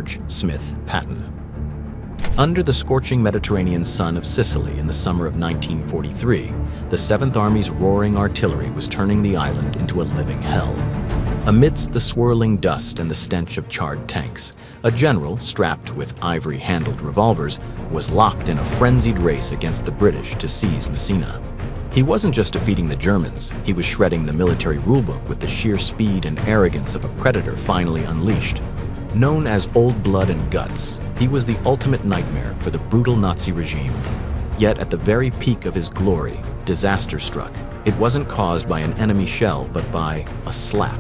George Smith Patton. Under the scorching Mediterranean sun of Sicily in the summer of 1943, the 7th Army's roaring artillery was turning the island into a living hell. Amidst the swirling dust and the stench of charred tanks, a general, strapped with ivory-handled revolvers, was locked in a frenzied race against the British to seize Messina. He wasn't just defeating the Germans, he was shredding the military rulebook with the sheer speed and arrogance of a predator finally unleashed. Known as Old Blood and Guts, he was the ultimate nightmare for the brutal Nazi regime. Yet at the very peak of his glory, disaster struck. It wasn't caused by an enemy shell, but by a slap.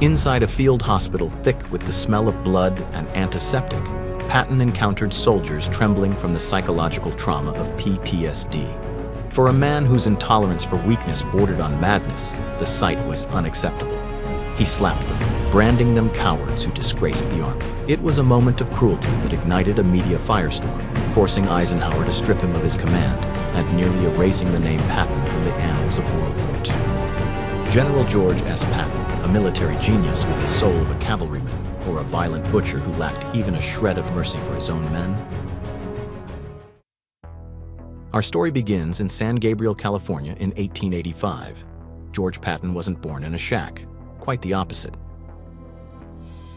Inside a field hospital thick with the smell of blood and antiseptic, Patton encountered soldiers trembling from the psychological trauma of PTSD. For a man whose intolerance for weakness bordered on madness, the sight was unacceptable. He slapped them, branding them cowards who disgraced the army. It was a moment of cruelty that ignited a media firestorm, forcing Eisenhower to strip him of his command and nearly erasing the name Patton from the annals of World War II. General George S. Patton, a military genius with the soul of a cavalryman, or a violent butcher who lacked even a shred of mercy for his own men? Our story begins in San Gabriel, California in 1885. George Patton wasn't born in a shack, quite the opposite.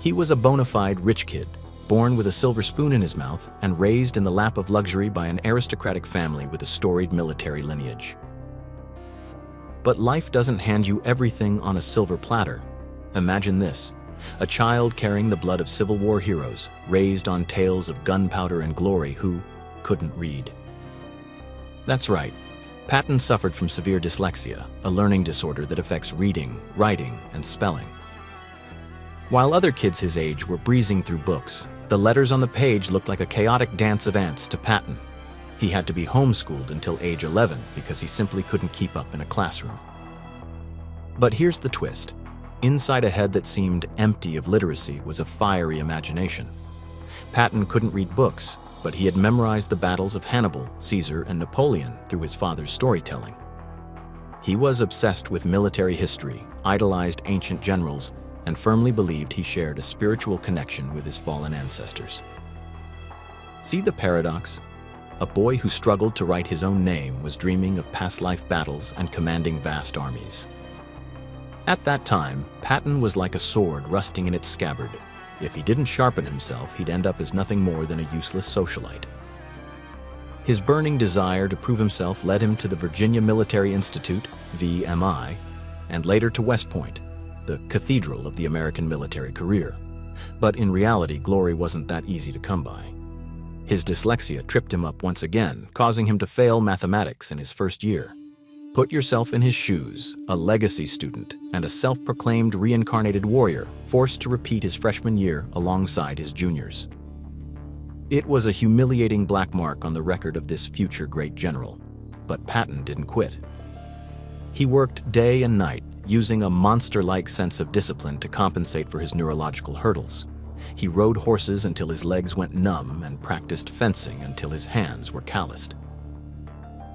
He was a bona fide rich kid, born with a silver spoon in his mouth and raised in the lap of luxury by an aristocratic family with a storied military lineage. But life doesn't hand you everything on a silver platter. Imagine this, a child carrying the blood of Civil War heroes, raised on tales of gunpowder and glory, who couldn't read. That's right, Patton suffered from severe dyslexia, a learning disorder that affects reading, writing, and spelling. While other kids his age were breezing through books, the letters on the page looked like a chaotic dance of ants to Patton. He had to be homeschooled until age 11 because he simply couldn't keep up in a classroom. But here's the twist. Inside a head that seemed empty of literacy was a fiery imagination. Patton couldn't read books, but he had memorized the battles of Hannibal, Caesar, and Napoleon through his father's storytelling. He was obsessed with military history, idolized ancient generals, and firmly believed he shared a spiritual connection with his fallen ancestors. See the paradox? A boy who struggled to write his own name was dreaming of past life battles and commanding vast armies. At that time, Patton was like a sword rusting in its scabbard. If he didn't sharpen himself, he'd end up as nothing more than a useless socialite. His burning desire to prove himself led him to the Virginia Military Institute, VMI, and later to West Point, the cathedral of the American military career. But in reality, glory wasn't that easy to come by. His dyslexia tripped him up once again, causing him to fail mathematics in his first year. Put yourself in his shoes, a legacy student and a self-proclaimed reincarnated warrior forced to repeat his freshman year alongside his juniors. It was a humiliating black mark on the record of this future great general, but Patton didn't quit. He worked day and night, using a monster-like sense of discipline to compensate for his neurological hurdles. He rode horses until his legs went numb and practiced fencing until his hands were calloused.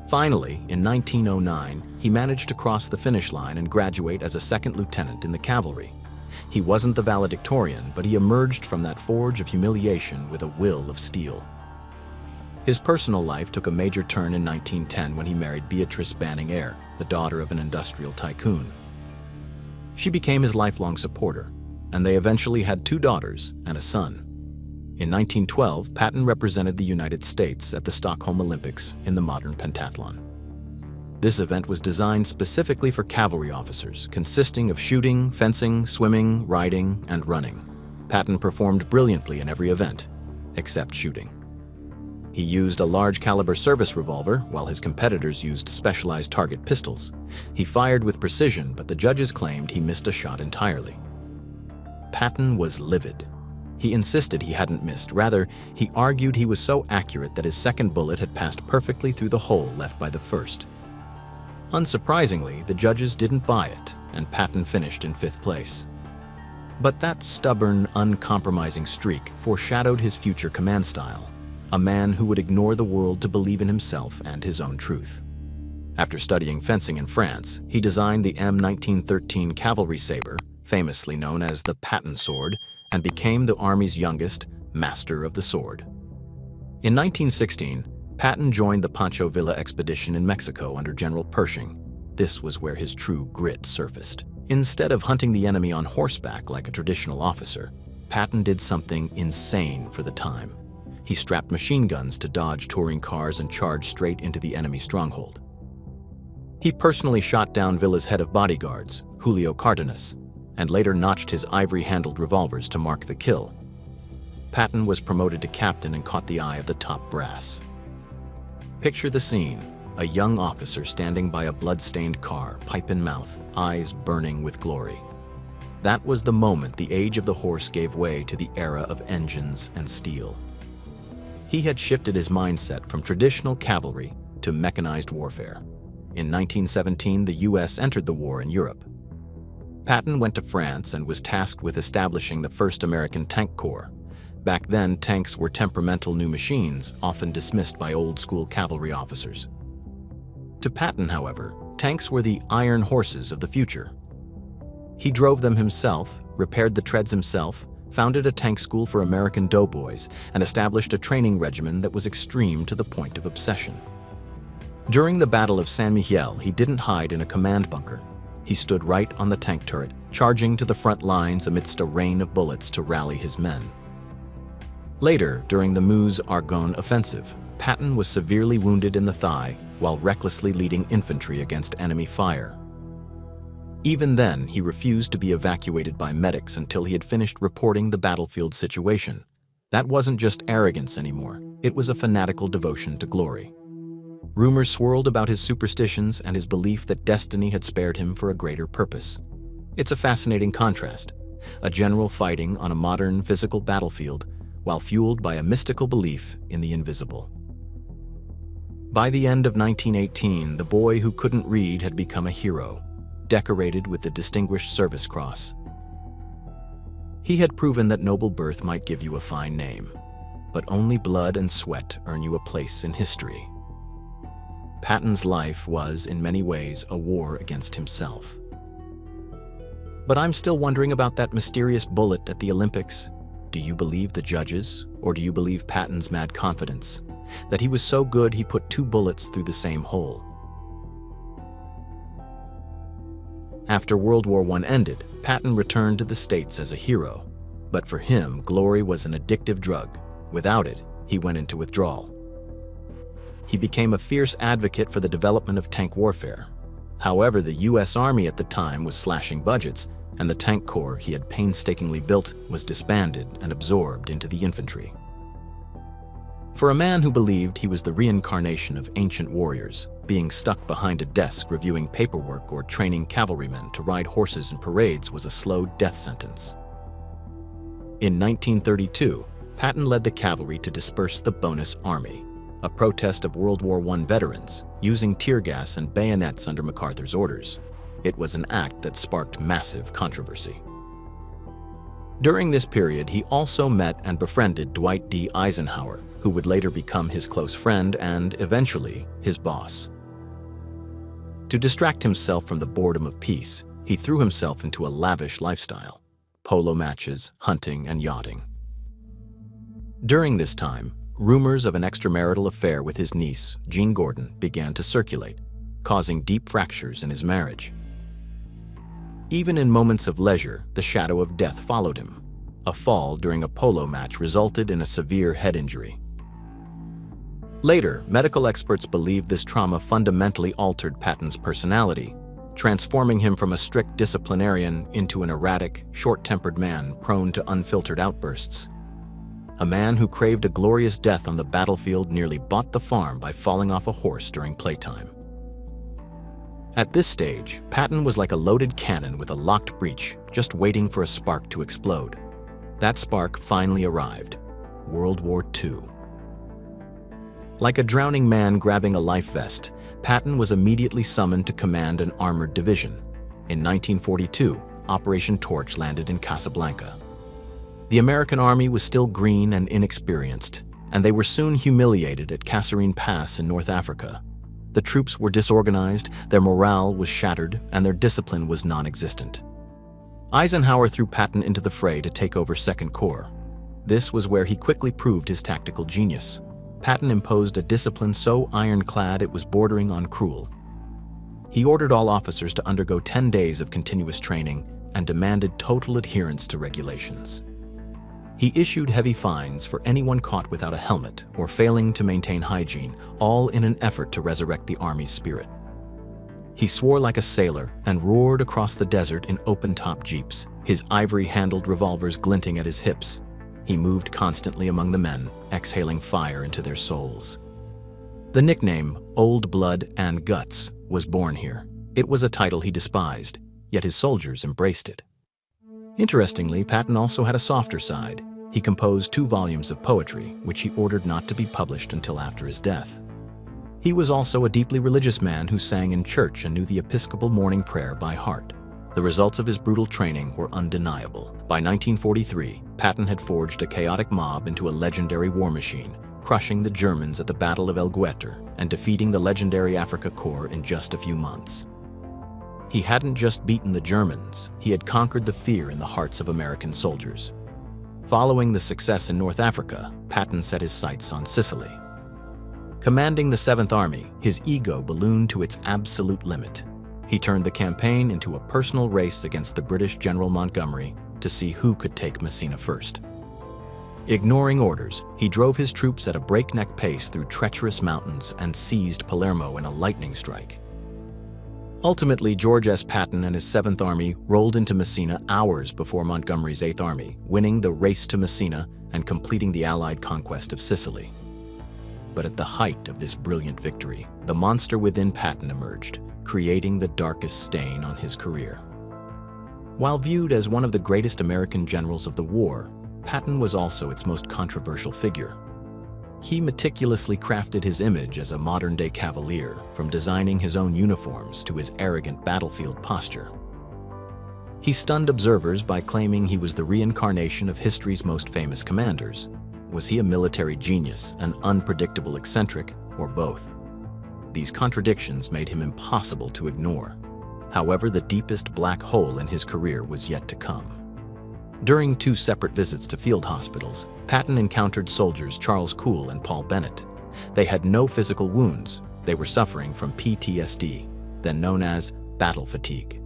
Finally, in 1909, he managed to cross the finish line and graduate as a second lieutenant in the cavalry. He wasn't the valedictorian, but he emerged from that forge of humiliation with a will of steel. His personal life took a major turn in 1910 when he married Beatrice Banning Eyre, the daughter of an industrial tycoon. She became his lifelong supporter, and they eventually had 2 daughters and a son. In 1912, Patton represented the United States at the Stockholm Olympics in the modern pentathlon. This event was designed specifically for cavalry officers, consisting of shooting, fencing, swimming, riding, and running. Patton performed brilliantly in every event, except shooting. He used a large-caliber service revolver, while his competitors used specialized target pistols. He fired with precision, but the judges claimed he missed a shot entirely. Patton was livid. He insisted he hadn't missed. Rather, he argued he was so accurate that his second bullet had passed perfectly through the hole left by the first. Unsurprisingly, the judges didn't buy it, and Patton finished in 5th place. But that stubborn, uncompromising streak foreshadowed his future command style, a man who would ignore the world to believe in himself and his own truth. After studying fencing in France, he designed the M1913 cavalry saber, famously known as the Patton sword, and became the Army's youngest, master of the sword. In 1916, Patton joined the Pancho Villa expedition in Mexico under General Pershing. This was where his true grit surfaced. Instead of hunting the enemy on horseback like a traditional officer, Patton did something insane for the time. He strapped machine guns to dodge touring cars and charged straight into the enemy stronghold. He personally shot down Villa's head of bodyguards, Julio Cardenas, and later notched his ivory-handled revolvers to mark the kill. Patton was promoted to captain and caught the eye of the top brass. Picture the scene: a young officer standing by a blood-stained car, pipe in mouth, eyes burning with glory. That was the moment the age of the horse gave way to the era of engines and steel. He had shifted his mindset from traditional cavalry to mechanized warfare. In 1917, the U.S. entered the war in Europe. Patton went to France and was tasked with establishing the first American tank corps. Back then, tanks were temperamental new machines, often dismissed by old-school cavalry officers. To Patton, however, tanks were the iron horses of the future. He drove them himself, repaired the treads himself, founded a tank school for American doughboys, and established a training regimen that was extreme to the point of obsession. During the Battle of San Miguel, he didn't hide in a command bunker. He stood right on the tank turret, charging to the front lines amidst a rain of bullets to rally his men. Later, during the Meuse-Argonne offensive, Patton was severely wounded in the thigh while recklessly leading infantry against enemy fire. Even then, he refused to be evacuated by medics until he had finished reporting the battlefield situation. That wasn't just arrogance anymore, it was a fanatical devotion to glory. Rumors swirled about his superstitions and his belief that destiny had spared him for a greater purpose. It's a fascinating contrast: a general fighting on a modern physical battlefield while fueled by a mystical belief in the invisible. By the end of 1918, the boy who couldn't read had become a hero, decorated with the Distinguished Service Cross. He had proven that noble birth might give you a fine name, but only blood and sweat earn you a place in history. Patton's life was, in many ways, a war against himself. But I'm still wondering about that mysterious bullet at the Olympics. Do you believe the judges, or do you believe Patton's mad confidence? That he was so good he put 2 bullets through the same hole. After World War I ended, Patton returned to the States as a hero. But for him, glory was an addictive drug. Without it, he went into withdrawal. He became a fierce advocate for the development of tank warfare. However, the U.S. Army at the time was slashing budgets, and the tank corps he had painstakingly built was disbanded and absorbed into the infantry. For a man who believed he was the reincarnation of ancient warriors, being stuck behind a desk reviewing paperwork or training cavalrymen to ride horses in parades was a slow death sentence. In 1932, Patton led the cavalry to disperse the Bonus Army, a protest of World War I veterans, using tear gas and bayonets under MacArthur's orders. It was an act that sparked massive controversy. During this period, he also met and befriended Dwight D. Eisenhower, who would later become his close friend and, eventually, his boss. To distract himself from the boredom of peace, he threw himself into a lavish lifestyle: polo matches, hunting, and yachting. During this time, rumors of an extramarital affair with his niece, Jean Gordon, began to circulate, causing deep fractures in his marriage. Even in moments of leisure, the shadow of death followed him. A fall during a polo match resulted in a severe head injury. Later, medical experts believed this trauma fundamentally altered Patton's personality, transforming him from a strict disciplinarian into an erratic, short-tempered man prone to unfiltered outbursts. A man who craved a glorious death on the battlefield nearly bought the farm by falling off a horse during playtime. At this stage, Patton was like a loaded cannon with a locked breech, just waiting for a spark to explode. That spark finally arrived: World War II. Like a drowning man grabbing a life vest, Patton was immediately summoned to command an armored division. In 1942, Operation Torch landed in Casablanca. The American army was still green and inexperienced, and they were soon humiliated at Kasserine Pass in North Africa. The troops were disorganized, their morale was shattered, and their discipline was non-existent. Eisenhower threw Patton into the fray to take over Second Corps. This was where he quickly proved his tactical genius. Patton imposed a discipline so ironclad it was bordering on cruel. He ordered all officers to undergo 10 days of continuous training and demanded total adherence to regulations. He issued heavy fines for anyone caught without a helmet or failing to maintain hygiene, all in an effort to resurrect the Army's spirit. He swore like a sailor and roared across the desert in open-top jeeps, his ivory-handled revolvers glinting at his hips. He moved constantly among the men, exhaling fire into their souls. The nickname, Old Blood and Guts, was born here. It was a title he despised, yet his soldiers embraced it. Interestingly, Patton also had a softer side. He composed 2 volumes of poetry, which he ordered not to be published until after his death. He was also a deeply religious man who sang in church and knew the Episcopal morning prayer by heart. The results of his brutal training were undeniable. By 1943, Patton had forged a chaotic mob into a legendary war machine, crushing the Germans at the Battle of El Gueter and defeating the legendary Afrika Korps in just a few months. He hadn't just beaten the Germans, he had conquered the fear in the hearts of American soldiers. Following the success in North Africa, Patton set his sights on Sicily. Commanding the 7th Army, his ego ballooned to its absolute limit. He turned the campaign into a personal race against the British General Montgomery to see who could take Messina first. Ignoring orders, he drove his troops at a breakneck pace through treacherous mountains and seized Palermo in a lightning strike. Ultimately, George S. Patton and his 7th Army rolled into Messina hours before Montgomery's 8th Army, winning the race to Messina and completing the Allied conquest of Sicily. But at the height of this brilliant victory, the monster within Patton emerged, creating the darkest stain on his career. While viewed as one of the greatest American generals of the war, Patton was also its most controversial figure. He meticulously crafted his image as a modern-day cavalier, from designing his own uniforms to his arrogant battlefield posture. He stunned observers by claiming he was the reincarnation of history's most famous commanders. Was he a military genius, an unpredictable eccentric, or both? These contradictions made him impossible to ignore. However, the deepest black hole in his career was yet to come. During 2 separate visits to field hospitals, Patton encountered soldiers Charles Cool and Paul Bennett. They had no physical wounds. They were suffering from PTSD, then known as battle fatigue.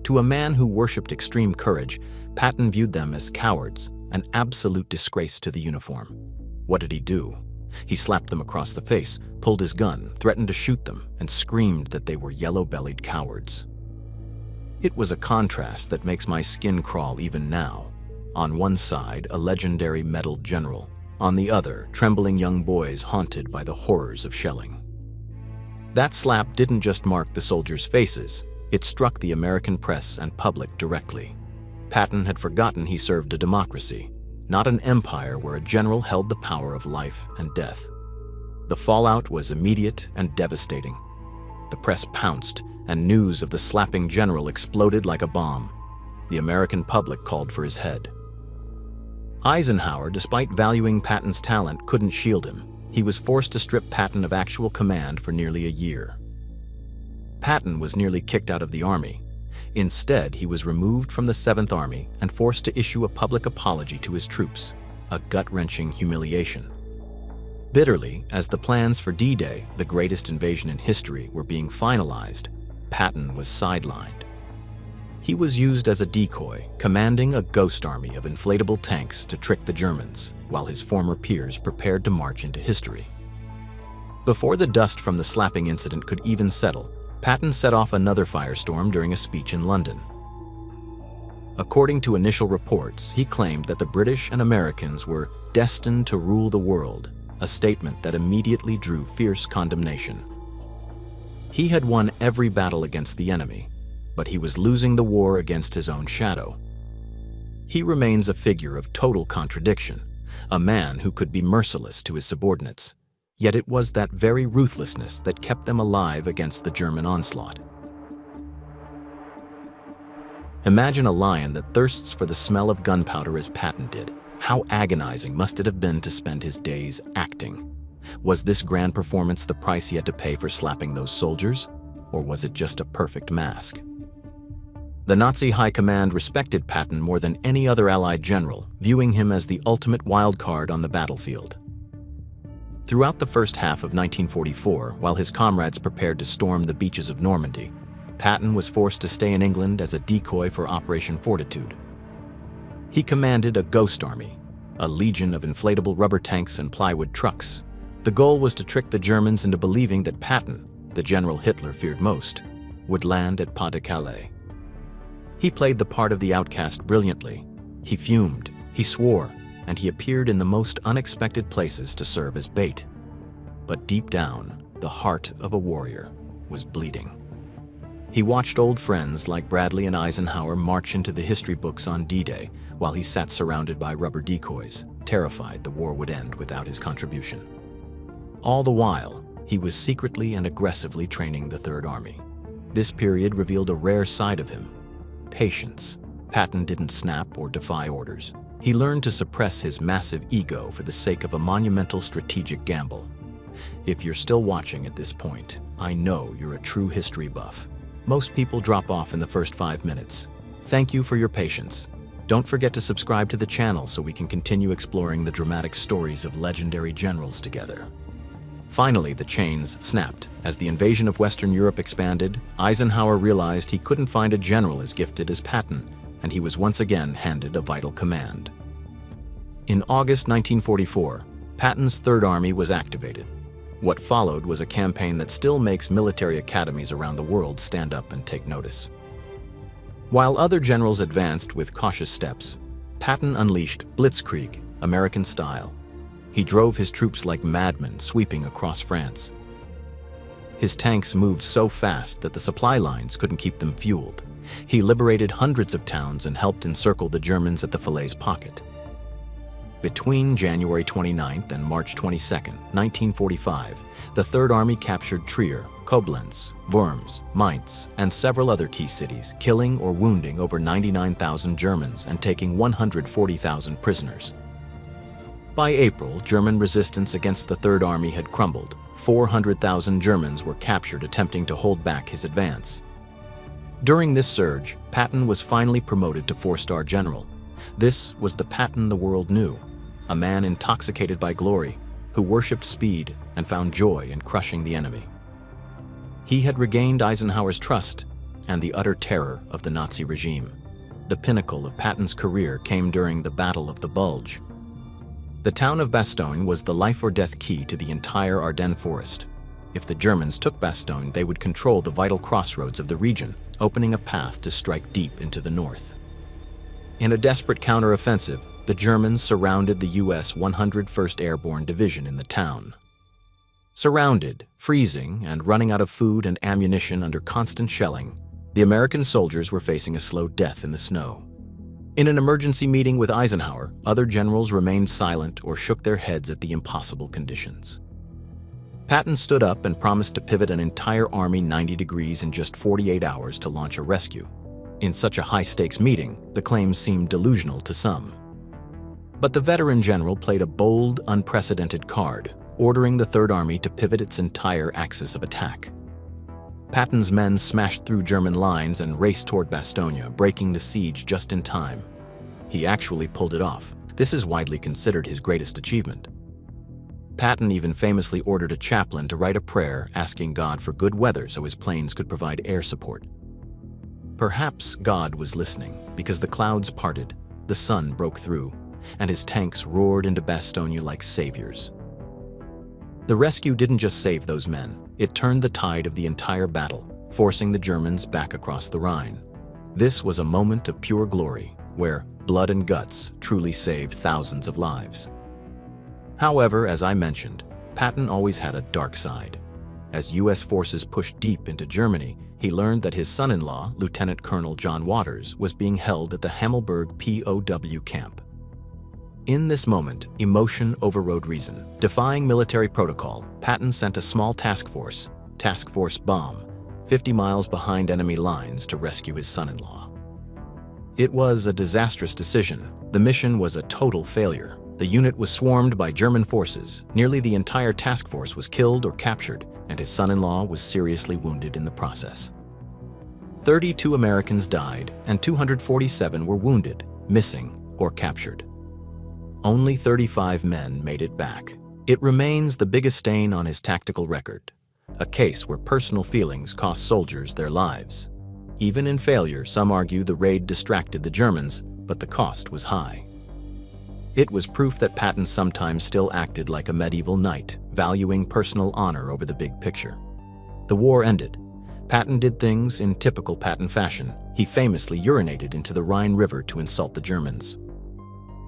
To a man who worshipped extreme courage, Patton viewed them as cowards, an absolute disgrace to the uniform. What did he do? He slapped them across the face, pulled his gun, threatened to shoot them, and screamed that they were yellow-bellied cowards. It was a contrast that makes my skin crawl even now. On one side, a legendary medaled general. On the other, trembling young boys haunted by the horrors of shelling. That slap didn't just mark the soldiers' faces, it struck the American press and public directly. Patton had forgotten he served a democracy, not an empire where a general held the power of life and death. The fallout was immediate and devastating. The press pounced, and news of the slapping general exploded like a bomb. The American public called for his head. Eisenhower, despite valuing Patton's talent, couldn't shield him. He was forced to strip Patton of actual command for nearly a year. Patton was nearly kicked out of the Army. Instead, he was removed from the 7th Army and forced to issue a public apology to his troops, a gut-wrenching humiliation. Bitterly, as the plans for D-Day, the greatest invasion in history, were being finalized, Patton was sidelined. He was used as a decoy, commanding a ghost army of inflatable tanks to trick the Germans, while his former peers prepared to march into history. Before the dust from the slapping incident could even settle, Patton set off another firestorm during a speech in London. According to initial reports, he claimed that the British and Americans were destined to rule the world, a statement that immediately drew fierce condemnation. He had won every battle against the enemy, but he was losing the war against his own shadow. He remains a figure of total contradiction, a man who could be merciless to his subordinates. Yet it was that very ruthlessness that kept them alive against the German onslaught. Imagine a lion that thirsts for the smell of gunpowder as Patton did. How agonizing must it have been to spend his days acting? Was this grand performance the price he had to pay for slapping those soldiers? Or was it just a perfect mask? The Nazi high command respected Patton more than any other Allied general, viewing him as the ultimate wild card on the battlefield. Throughout the first half of 1944, while his comrades prepared to storm the beaches of Normandy, Patton was forced to stay in England as a decoy for Operation Fortitude. He commanded a ghost army, a legion of inflatable rubber tanks and plywood trucks. The goal was to trick the Germans into believing that Patton, the general Hitler feared most, would land at Pas-de-Calais. He played the part of the outcast brilliantly. He fumed, he swore, and he appeared in the most unexpected places to serve as bait. But deep down, the heart of a warrior was bleeding. He watched old friends like Bradley and Eisenhower march into the history books on D-Day while he sat surrounded by rubber decoys, terrified the war would end without his contribution. All the while, he was secretly and aggressively training the Third Army. This period revealed a rare side of him: patience. Patton didn't snap or defy orders. He learned to suppress his massive ego for the sake of a monumental strategic gamble. If you're still watching at this point, I know you're a true history buff. Most people drop off in the first 5 minutes. Thank you for your patience. Don't forget to subscribe to the channel so we can continue exploring the dramatic stories of legendary generals together. Finally, the chains snapped. As the invasion of Western Europe expanded, Eisenhower realized he couldn't find a general as gifted as Patton, and he was once again handed a vital command. In August 1944, Patton's Third Army was activated. What followed was a campaign that still makes military academies around the world stand up and take notice. While other generals advanced with cautious steps, Patton unleashed blitzkrieg, American style. He drove his troops like madmen, sweeping across France. His tanks moved so fast that the supply lines couldn't keep them fueled. He liberated hundreds of towns and helped encircle the Germans at the Falaise Pocket. Between January 29th and March 22nd, 1945, the Third Army captured Trier, Koblenz, Worms, Mainz, and several other key cities, killing or wounding over 99,000 Germans and taking 140,000 prisoners. By April, German resistance against the Third Army had crumbled. 400,000 Germans were captured attempting to hold back his advance. During this surge, Patton was finally promoted to four-star general. This was the Patton the world knew, a man intoxicated by glory, who worshipped speed and found joy in crushing the enemy. He had regained Eisenhower's trust and the utter terror of the Nazi regime. The pinnacle of Patton's career came during the Battle of the Bulge. The town of Bastogne was the life-or-death key to the entire Ardennes forest. If the Germans took Bastogne, they would control the vital crossroads of the region, opening a path to strike deep into the north. In a desperate counteroffensive, the Germans surrounded the U.S. 101st Airborne Division in the town. Surrounded, freezing, and running out of food and ammunition under constant shelling, the American soldiers were facing a slow death in the snow. In an emergency meeting with Eisenhower, other generals remained silent or shook their heads at the impossible conditions. Patton stood up and promised to pivot an entire army 90 degrees in just 48 hours to launch a rescue. In such a high-stakes meeting, the claims seemed delusional to some. But the veteran general played a bold, unprecedented card, ordering the Third Army to pivot its entire axis of attack. Patton's men smashed through German lines and raced toward Bastogne, breaking the siege just in time. He actually pulled it off. This is widely considered his greatest achievement. Patton even famously ordered a chaplain to write a prayer asking God for good weather so his planes could provide air support. Perhaps God was listening, because the clouds parted, the sun broke through, and his tanks roared into Bastogne like saviors. The rescue didn't just save those men, it turned the tide of the entire battle, forcing the Germans back across the Rhine. This was a moment of pure glory, where blood and guts truly saved thousands of lives. However, as I mentioned, Patton always had a dark side. As U.S. forces pushed deep into Germany, he learned that his son-in-law, Lieutenant Colonel John Waters, was being held at the Hammelburg POW camp. In this moment, emotion overrode reason. Defying military protocol, Patton sent a small task force, Task Force Bomb, 50 miles behind enemy lines to rescue his son-in-law. It was a disastrous decision. The mission was a total failure. The unit was swarmed by German forces. Nearly the entire task force was killed or captured, and his son-in-law was seriously wounded in the process. 32 Americans died and 247 were wounded, missing, or captured. Only 35 men made it back. It remains the biggest stain on his tactical record, a case where personal feelings cost soldiers their lives. Even in failure, some argue the raid distracted the Germans, but the cost was high. It was proof that Patton sometimes still acted like a medieval knight, valuing personal honor over the big picture. The war ended. Patton did things in typical Patton fashion. He famously urinated into the Rhine River to insult the Germans.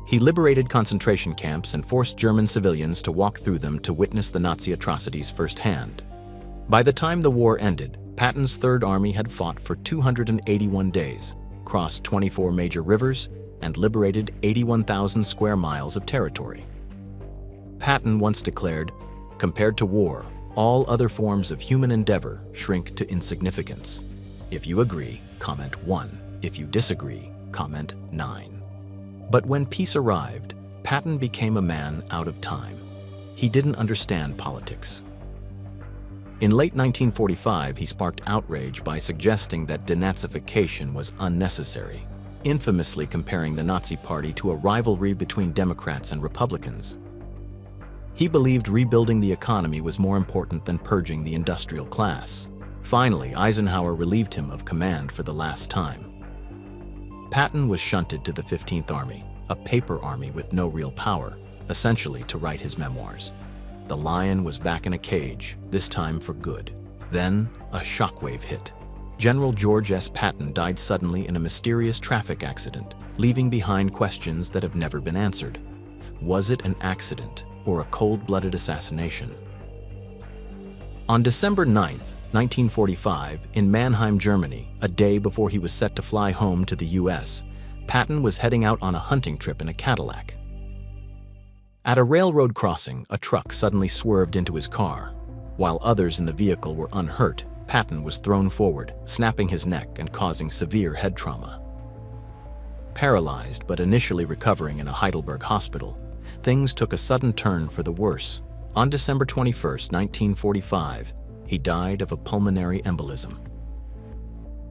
He liberated concentration camps and forced German civilians to walk through them to witness the Nazi atrocities firsthand. By the time the war ended, Patton's Third Army had fought for 281 days, crossed 24 major rivers, and liberated 81,000 square miles of territory. Patton once declared, "Compared to war, all other forms of human endeavor shrink to insignificance. If you agree, comment 1. If you disagree, comment 9. But when peace arrived, Patton became a man out of time. He didn't understand politics. In late 1945, he sparked outrage by suggesting that denazification was unnecessary, infamously comparing the Nazi Party to a rivalry between Democrats and Republicans. He believed rebuilding the economy was more important than purging the industrial class. Finally, Eisenhower relieved him of command for the last time. Patton was shunted to the 15th Army, a paper army with no real power, essentially to write his memoirs. The lion was back in a cage, this time for good. Then, a shockwave hit. General George S. Patton died suddenly in a mysterious traffic accident, leaving behind questions that have never been answered. Was it an accident or a cold-blooded assassination? On December 9, 1945, in Mannheim, Germany, a day before he was set to fly home to the U.S., Patton was heading out on a hunting trip in a Cadillac. At a railroad crossing, a truck suddenly swerved into his car. While others in the vehicle were unhurt, Patton was thrown forward, snapping his neck and causing severe head trauma. Paralyzed but initially recovering in a Heidelberg hospital, things took a sudden turn for the worse. On December 21, 1945, he died of a pulmonary embolism.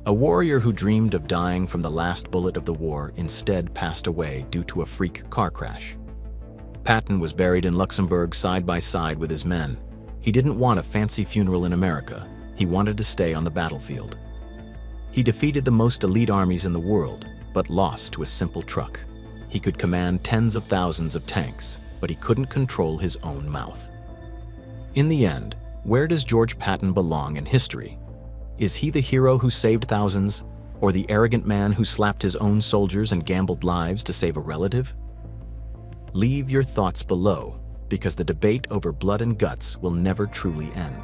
A warrior who dreamed of dying from the last bullet of the war instead passed away due to a freak car crash. Patton was buried in Luxembourg side by side with his men. He didn't want a fancy funeral in America. He wanted to stay on the battlefield. He defeated the most elite armies in the world, but lost to a simple truck. He could command tens of thousands of tanks, but he couldn't control his own mouth. In the end, where does George Patton belong in history? Is he the hero who saved thousands, or the arrogant man who slapped his own soldiers and gambled lives to save a relative? Leave your thoughts below, because the debate over blood and guts will never truly end.